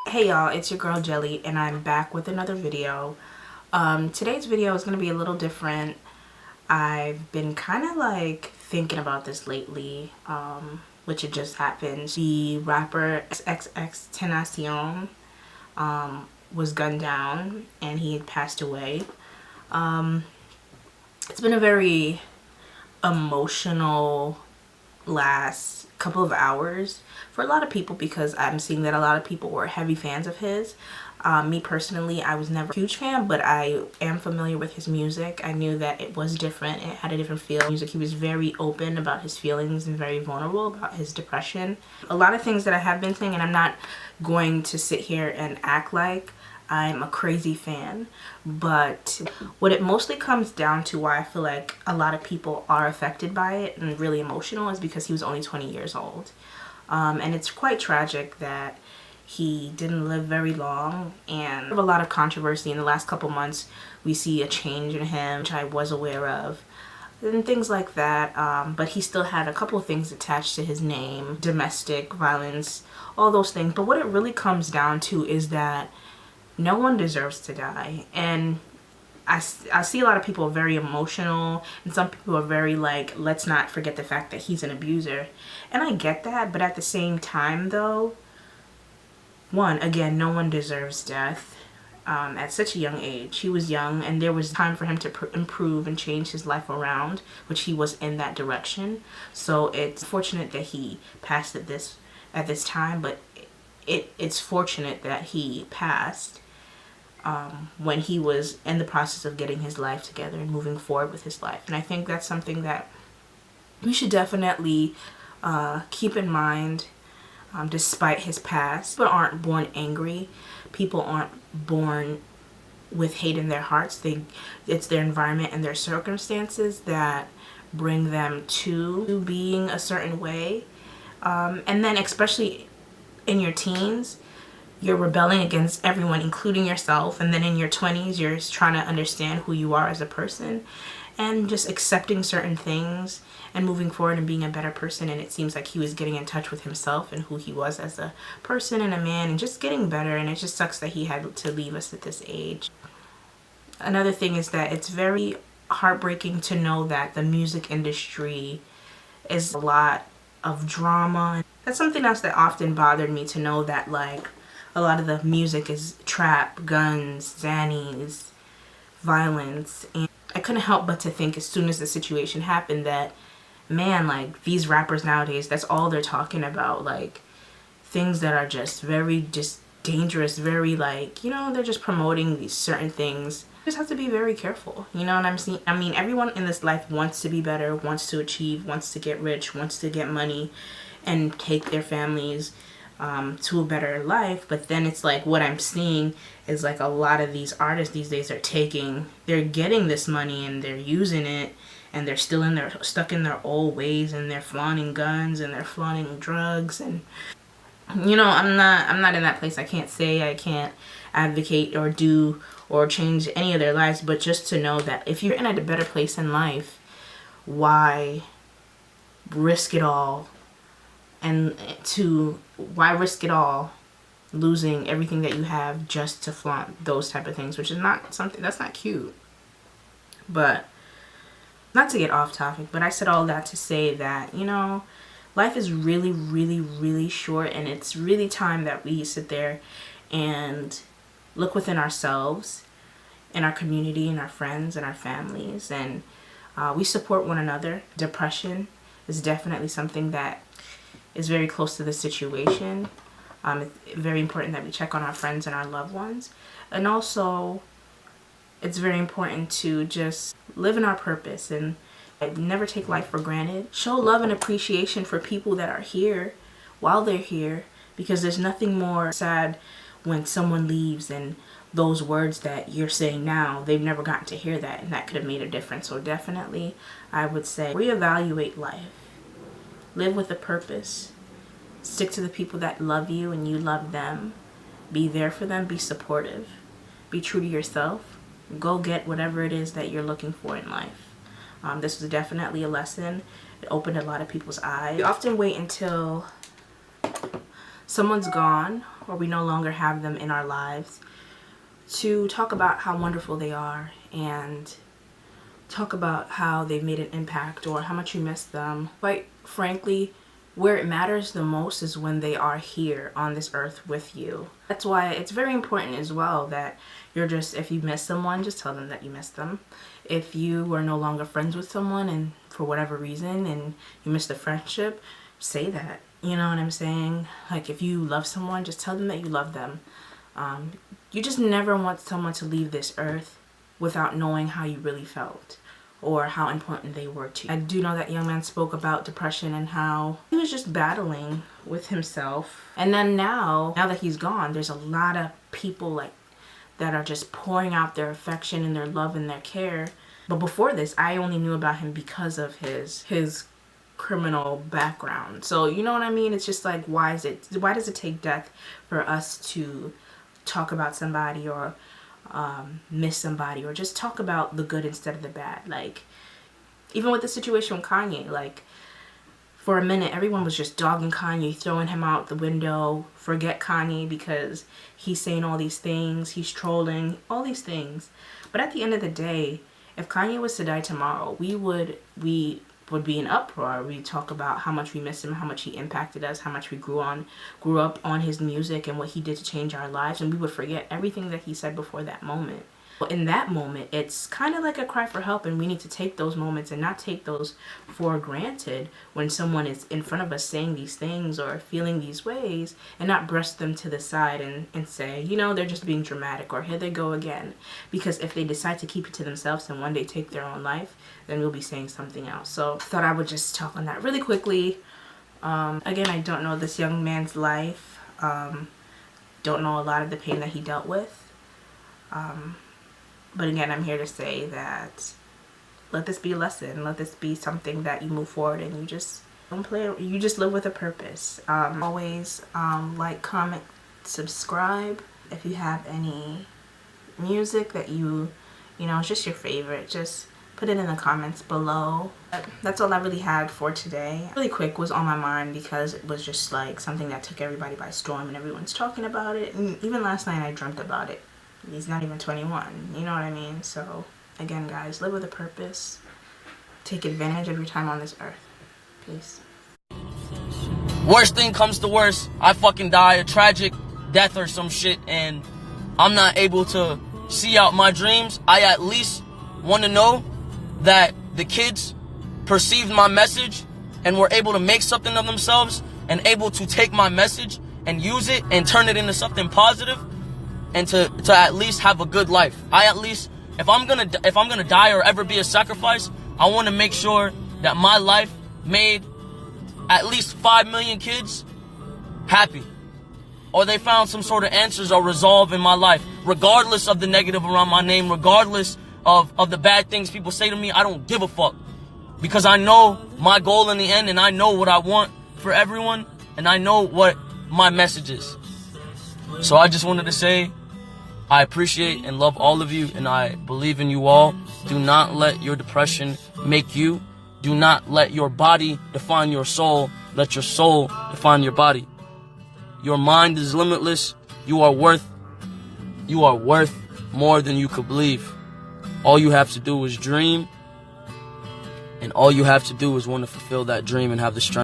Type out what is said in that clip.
Hey y'all, it's your girl Jelly and I'm back with another video. Today's video is going to be a little different. I've been kind of like thinking about this lately, which it just happened. The rapper XXX Tentacion was gunned down and he had passed away. It's been a very emotional last couple of hours for a lot of people because I'm seeing that a lot of people were heavy fans of his. Me personally, I was never a huge fan, but I am familiar with his music. I knew that it was different. It had a different feel. Music, he was very open about his feelings and very vulnerable about his depression. A lot of things that I have been saying, and I'm not going to sit here and act like I'm a crazy fan, but what it mostly comes down to, why I feel like a lot of people are affected by it and really emotional, is because he was only 20 years old. And it's quite tragic that he didn't live very long, and a lot of controversy in the last couple months. We see a change in him, which I was aware of, and things like that, but he still had a couple of things attached to his name: domestic violence, all those things. But what it really comes down to is that no one deserves to die. And I see a lot of people very emotional, and some people are very like, let's not forget the fact that he's an abuser. And I get that, but at the same time though, again, no one deserves death at such a young age. He was young, and there was time for him to improve and change his life around, which he was in that direction. So it's fortunate that he passed at this time, but it's fortunate that he passed when he was in the process of getting his life together and moving forward with his life. And I think that's something that we should definitely keep in mind, despite his past. People aren't born angry. People aren't born with hate in their hearts. It's their environment and their circumstances that bring them to being a certain way. And then especially in your teens, you're rebelling against everyone, including yourself. And then in your 20s, you're trying to understand who you are as a person and just accepting certain things and moving forward and being a better person. And it seems like he was getting in touch with himself and who he was as a person and a man, and just getting better. And it just sucks that he had to leave us at this age. Another thing is that it's very heartbreaking to know that the music industry is a lot of drama. That's something else that often bothered me, to know that like a lot of the music is trap, guns, zannies, violence. And I couldn't help but to think, as soon as the situation happened, that man, like these rappers nowadays, that's all they're talking about, like things that are just very just dangerous, very like, you know, they're just promoting these certain things. You just have to be very careful, you know what I'm saying? I mean, everyone in this life wants to be better, wants to achieve, wants to get rich, wants to get money and take their families to a better life. But then it's like, what I'm seeing is like a lot of these artists these days are they're getting this money and they're using it, and they're still stuck in their old ways, and they're flaunting guns and they're flaunting drugs. And you know, I'm not in that place. I can't say I can't advocate or do or change any of their lives, but just to know that if you're in a better place in life, why risk it all? And why risk it all, losing everything that you have just to flaunt those type of things, which is not something that's not cute. But not to get off topic, but I said all that to say that, you know, life is really, really, really short, and it's really time that we sit there and look within ourselves, in our community, in our friends, and our families, and we support one another. Depression is definitely something that is very close to the situation. It's very important that we check on our friends and our loved ones. And also, it's very important to just live in our purpose and never take life for granted. Show love and appreciation for people that are here while they're here, because there's nothing more sad when someone leaves and those words that you're saying now, they've never gotten to hear that, and that could have made a difference. So definitely, I would say, reevaluate life. Live with a purpose. Stick to the people that love you and you love them. Be there for them. Be supportive. Be true to yourself. Go get whatever it is that you're looking for in life. This was definitely a lesson. It opened a lot of people's eyes. We often wait until someone's gone or we no longer have them in our lives, to talk about how wonderful they are and talk about how they've made an impact or how much you miss them. Quite frankly, where it matters the most is when they are here on this earth with you. That's why it's very important as well that if you miss someone, just tell them that you miss them. If you are no longer friends with someone and for whatever reason and you miss the friendship, say that. You know what I'm saying? Like, if you love someone, just tell them that you love them. You just never want someone to leave this earth without knowing how you really felt or how important they were to you. I do know that young man spoke about depression and how he was just battling with himself. And then now that he's gone, there's a lot of people like that are just pouring out their affection and their love and their care. But before this, I only knew about him because of his criminal background. So you know what I mean? It's just like, why does it take death for us to talk about somebody or miss somebody or just talk about the good instead of the bad? Like, even with the situation with Kanye, like, for a minute everyone was just dogging Kanye, throwing him out the window, forget Kanye because he's saying all these things, he's trolling, all these things. But at the end of the day, if Kanye was to die tomorrow, we would be in uproar. We talk about how much we miss him, how much he impacted us, how much we grew up on his music and what he did to change our lives, and we would forget everything that he said before that moment. But in that moment, it's kind of like a cry for help, and we need to take those moments and not take those for granted when someone is in front of us saying these things or feeling these ways, and not brush them to the side and say, you know, they're just being dramatic, or here they go again. Because if they decide to keep it to themselves and one day take their own life, then we'll be saying something else. So I thought I would just talk on that really quickly. Again, I don't know this young man's life. Don't know a lot of the pain that he dealt with. But again, I'm here to say that let this be a lesson. Let this be something that you move forward and you just don't play. You just live with a purpose. Always like, comment, subscribe. If you have any music that you know, it's just your favorite, just put it in the comments below. That's all I really had for today. Really quick was on my mind because it was just like something that took everybody by storm and everyone's talking about it. And even last night I dreamt about it. He's not even 21, you know what I mean? So again, guys, live with a purpose. Take advantage of your time on this earth. Peace. Worst thing comes to worst, I fucking die a tragic death or some shit, and I'm not able to see out my dreams. I at least want to know that the kids perceived my message and were able to make something of themselves and able to take my message and use it and turn it into something positive, and to at least have a good life. I at least, if I'm gonna die or ever be a sacrifice, I want to make sure that my life made at least 5 million kids happy, or they found some sort of answers or resolve in my life, regardless of the negative around my name, regardless of the bad things people say to me. I don't give a fuck, because I know my goal in the end, and I know what I want for everyone, and I know what my message is. So I just wanted to say I appreciate and love all of you, and I believe in you all. Do not let your depression make you. Do not let your body define your soul. Let your soul define your body. Your mind is limitless. You are worth more than you could believe. All you have to do is dream, and all you have to do is want to fulfill that dream and have the strength.